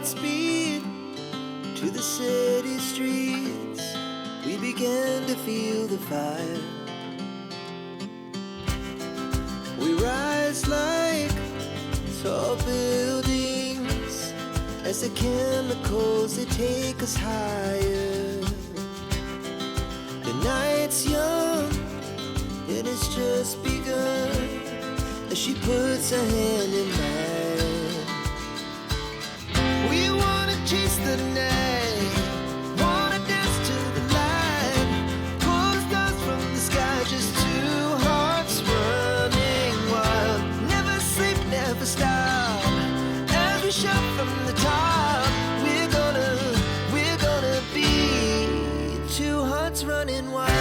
Godspeed to the city streets. We began to feel the fire. We rise like tall buildings as the chemicals, they take us higher. The night's young and it's just begun as she puts her hand in mine. We wanna chase the night, wanna dance to the light, pull the stars from the sky, just two hearts running wild. Never sleep, never stop, as we shout from the top. We're gonna be two hearts running wild.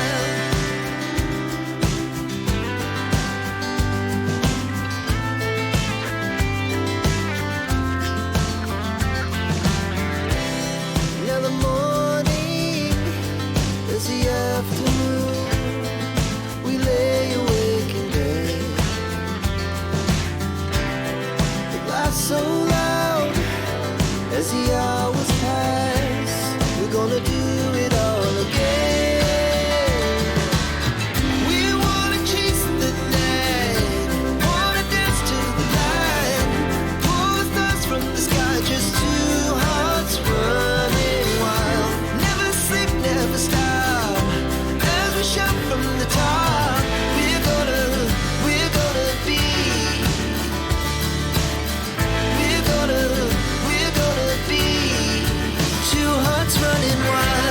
We lay awake in bed. The laughs so loud as the hours pass. We're gonna do it all again. We wanna chase the night, wanna dance to the light, pull the stars from the sky, just two hearts running wild. Never sleep, never stop, shout from the top. We're gonna be. We're gonna be two hearts running wild.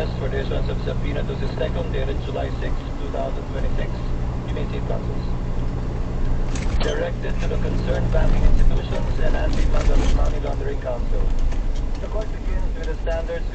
request for the issuance of subpoena to SLEX dated July 6, 2026. You may take counsels. Directed to the concerned banking institutions and anti-money laundering council. The court begins with the standards